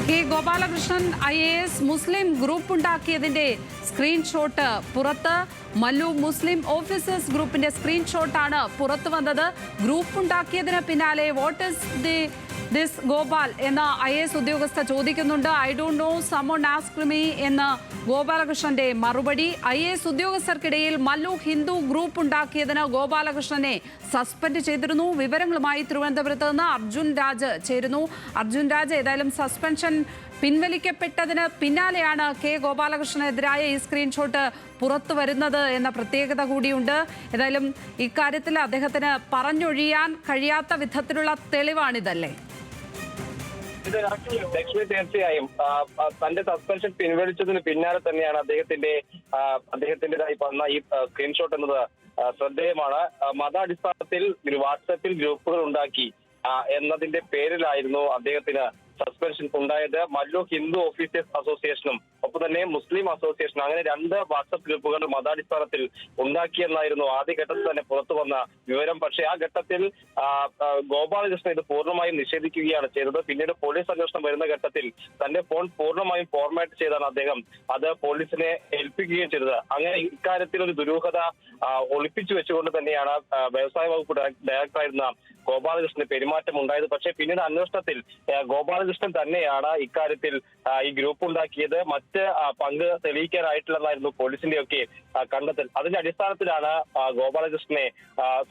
K Gopalakrishnan IAS മുസ്ലിം group ഉണ്ടാക്കിയതിന്റെ screenshot പുറത്ത്. മല്ലു മുസ്ലിം officers ഗ്രൂപ്പിന്റെ സ്ക്രീൻഷോട്ടാണ് പുറത്തു വന്നത്. ഗ്രൂപ്പ് ഉണ്ടാക്കിയതിന് പിന്നാലെ വാട്ട് ഈസ് ദിസ് ഗോപാൽ എന്ന IAS ഉദ്യോഗസ്ഥ ചോദിക്കുന്നുണ്ട്. I don't know, someone asked me എന്ന് ഗോപാലകൃഷ്ണന്റെ മറുപടി. IAS ഉദ്യോഗസ്ഥർക്കിടയിൽ മല്ലു ഹിന്ദു ഗ്രൂപ്പ് ഉണ്ടാക്കിയതിന് ഗോപാലകൃഷ്ണനെ സസ്പെൻഡ് ചെയ്തിരുന്നു. വിവരങ്ങളുമായി തിരുവനന്തപുരത്ത് നിന്ന് അർജുൻ രാജ് ചേരുന്നു. അർജുൻ രാജ്, ഏതായാലും സസ്പെൻഷൻ പിൻവലിക്കപ്പെട്ടതിന് പിന്നാലെയാണ് കെ ഗോപാലകൃഷ്ണനെതിരായ ഈ സ്ക്രീൻഷോട്ട് പുറത്തു വരുന്നത് എന്ന പ്രത്യേകത കൂടിയുണ്ട്. ഏതായാലും ഇക്കാര്യത്തിൽ അദ്ദേഹത്തിന് പറഞ്ഞൊഴിയാൻ കഴിയാത്ത വിധത്തിലുള്ള തെളിവാണിതല്ലേ? ലക്ഷ്മി, തീർച്ചയായും തന്റെ സസ്പെൻഷൻ പിൻവലിച്ചതിന് പിന്നാലെ തന്നെയാണ് അദ്ദേഹത്തിന്റേതായി വന്ന ഈ സ്ക്രീൻഷോട്ട് എന്നത് ശ്രദ്ധേയമാണ്. മതാടിസ്ഥാനത്തിൽ വാട്സാപ്പിൽ ഗ്രൂപ്പുകൾ ഉണ്ടാക്കി എന്നതിന്റെ പേരിലായിരുന്നു അദ്ദേഹത്തിന് സസ്പെൻഷൻ ഉണ്ടായത്. മല്ലു ഹിന്ദു ഓഫീസേഴ്സ് അസോസിയേഷനും ഒപ്പം തന്നെ മുസ്ലിം അസോസിയേഷനും അങ്ങനെ രണ്ട് വാട്സപ്പ് ഗ്രൂപ്പുകൾ മതാടിസ്ഥാനത്തിൽ ഉണ്ടാക്കിയെന്നായിരുന്നു ആദ്യഘട്ടത്തിൽ തന്നെ പുറത്തു വന്ന വിവരം. പക്ഷേ ആ ഘട്ടത്തിൽ ഗോപാലകൃഷ്ണൻ ഇത് പൂർണ്ണമായും നിഷേധിക്കുകയാണ് ചെയ്തത്. പിന്നീട് പോലീസ് അന്വേഷണം വരുന്ന ഘട്ടത്തിൽ തന്റെ ഫോൺ പൂർണ്ണമായും ഫോർമാറ്റ് ചെയ്താണ് അദ്ദേഹം അത് പോലീസിനെ ഏൽപ്പിക്കുകയും ചെയ്തത്. അങ്ങനെ ഇക്കാര്യത്തിൽ ഒരു ദുരൂഹത ഒളിപ്പിച്ചു വെച്ചുകൊണ്ട് തന്നെയാണ് വ്യവസായ വകുപ്പ് ഡയറക്ടറായിരുന്ന ഗോപാലകൃഷ്ണന് പെരുമാറ്റം ഉണ്ടായത്. പക്ഷേ പിന്നീട് അന്വേഷണത്തിൽ ഗോപാലകൃഷ്ണൻ തന്നെയാണ് ഇക്കാര്യത്തിൽ ഈ ഗ്രൂപ്പ് ഉണ്ടാക്കിയത്, മറ്റ് പങ്ക് തെളിയിക്കാനായിട്ടില്ലെന്നായിരുന്നു പോലീസിന്റെയൊക്കെ കണ്ടെത്തൽ. അതിന്റെ അടിസ്ഥാനത്തിലാണ് ഗോപാലകൃഷ്ണനെ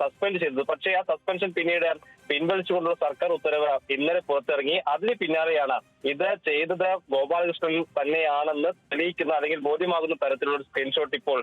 സസ്പെൻഡ് ചെയ്തത്. പക്ഷേ ആ സസ്പെൻഷൻ പിന്നീട് പിൻവലിച്ചുകൊണ്ടുള്ള സർക്കാർ ഉത്തരവ് ഇന്നലെ പുറത്തിറങ്ങി. അതിന് പിന്നാലെയാണ് ഇത് ചെയ്തത് ഗോപാലകൃഷ്ണൻ തന്നെയാണെന്ന് തെളിയിക്കുന്ന അല്ലെങ്കിൽ ബോധ്യമാകുന്ന തരത്തിലുള്ള ഒരു സ്ക്രീൻഷോട്ട് ഇപ്പോൾ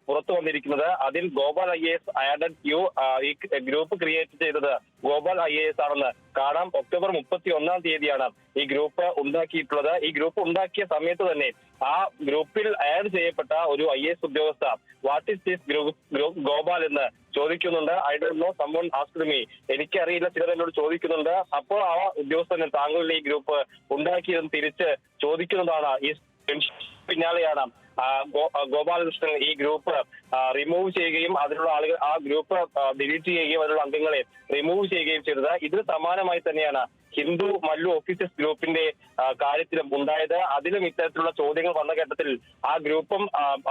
പുറത്തു വന്നിരിക്കുന്നത്. അതിൽ ഗോപാൽ IAS ആഡഡ് യു ഈ ഗ്രൂപ്പ് ക്രിയേറ്റ് ചെയ്തത് ഗോപാൽ IAS ആണെന്ന് കാണാം. ഒക്ടോബർ 31-ാം തീയതിയാണ് ഈ ഗ്രൂപ്പ് ഉണ്ടാക്കിയിട്ടുള്ളത്. ഈ ഗ്രൂപ്പ് ഉണ്ടാക്കിയ സമയത്ത് തന്നെ ആ ഗ്രൂപ്പിൽ ആഡ് ചെയ്യപ്പെട്ട ഒരു IAS ഉദ്യോഗസ്ഥ what is this group Gopal എന്ന് ചോദിക്കുന്നുണ്ട്. I don't know, someone asked me, എനിക്കറിയില്ല, ചിലർ എന്നോട് ചോദിക്കുന്നുണ്ട്. അപ്പോൾ ആ ഉദ്യോഗസ്ഥന് താങ്കളുടെ ഈ ഗ്രൂപ്പ് ഉണ്ടാക്കിയതെന്ന് തിരിച്ച് ചോദിക്കുന്നതാണ്. ഈ പിന്നാലെയാണ് ഗോപാലകൃഷ്ണൻ ഈ ഗ്രൂപ്പ് റിമൂവ് ചെയ്യുകയും അതിലുള്ള ആളുകൾ ആ ഗ്രൂപ്പ് ഡിലീറ്റ് ചെയ്യുകയും അതിലുള്ള അംഗങ്ങളെ റിമൂവ് ചെയ്യുകയും ചെയ്തത്. ഇതിന് സമാനമായി തന്നെയാണ് ഹിന്ദു മല്ലു ഓഫീസേഴ്സ് ഗ്രൂപ്പിന്റെ കാര്യത്തിലും ഉണ്ടായത്. അതിലും ഇത്തരത്തിലുള്ള ചോദ്യങ്ങൾ വന്ന ഘട്ടത്തിൽ ആ ഗ്രൂപ്പും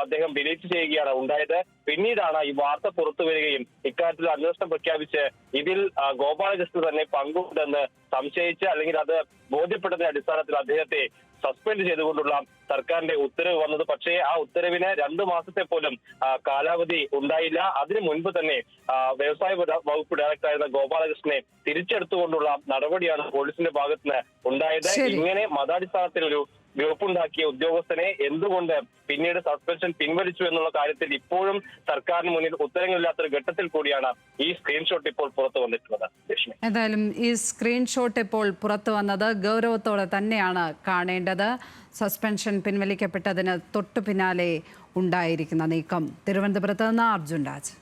അദ്ദേഹം ഡിലീറ്റ് ചെയ്യുകയാണ് ഉണ്ടായത്. പിന്നീടാണ് ഈ വാർത്ത പുറത്തു വരികയും ഇക്കാര്യത്തിൽ അന്വേഷണം പ്രഖ്യാപിച്ച് ഇതിൽ ഗോപാലകൃഷ്ണൻ തന്നെ പങ്കുണ്ടെന്ന് സംശയിച്ച് അല്ലെങ്കിൽ അത് ബോധ്യപ്പെട്ടതിന്റെ അടിസ്ഥാനത്തിൽ അദ്ദേഹത്തെ സസ്പെൻഡ് ചെയ്തുകൊണ്ടുള്ള സർക്കാരിന്റെ ഉത്തരവ് വന്നത്. പക്ഷേ ആ ഉത്തരവിന് 2 മാസത്തെ പോലും കാലാവധി ഉണ്ടായില്ല. അതിനു മുൻപ് തന്നെ വ്യവസായ വകുപ്പ് ഡയറക്ടറായിരുന്ന ഗോപാലകൃഷ്ണനെ തിരിച്ചെടുത്തുകൊണ്ടുള്ള നടപടിയാണ് പോലീസിന്റെ ഭാഗത്തുനിന്ന് ഉണ്ടായത്. ഇങ്ങനെ മതാടിസ്ഥാനത്തിൽ ഒരു ഗ്രൂപ്പ് ഉണ്ടാക്കിയ ഉദ്യോഗസ്ഥനെ എന്തുകൊണ്ട് പിന്നീട് സസ്പെൻഷൻ പിൻവലിച്ചു എന്നുള്ള കാര്യത്തിൽ ഇപ്പോഴും സർക്കാരിന് മുന്നിൽ ഉത്തരങ്ങളില്ലാത്തൊരു ഘട്ടത്തിൽ കൂടിയാണ് ഈ സ്ക്രീൻഷോട്ട് ഇപ്പോൾ പുറത്തു വന്നിട്ടുള്ളത്. എന്തായാലും ഈ സ്ക്രീൻഷോട്ട് ഇപ്പോൾ പുറത്തു വന്നത് ഗൗരവത്തോടെ തന്നെയാണ് കാണേണ്ടത്. സസ്പെൻഷൻ പിൻവലിക്കപ്പെട്ടതിന് തൊട്ടു പിന്നാലെ ഉണ്ടായിരിക്കുന്ന നീക്കം. തിരുവനന്തപുരത്ത് നിന്ന് അർജുൻ രാജ്.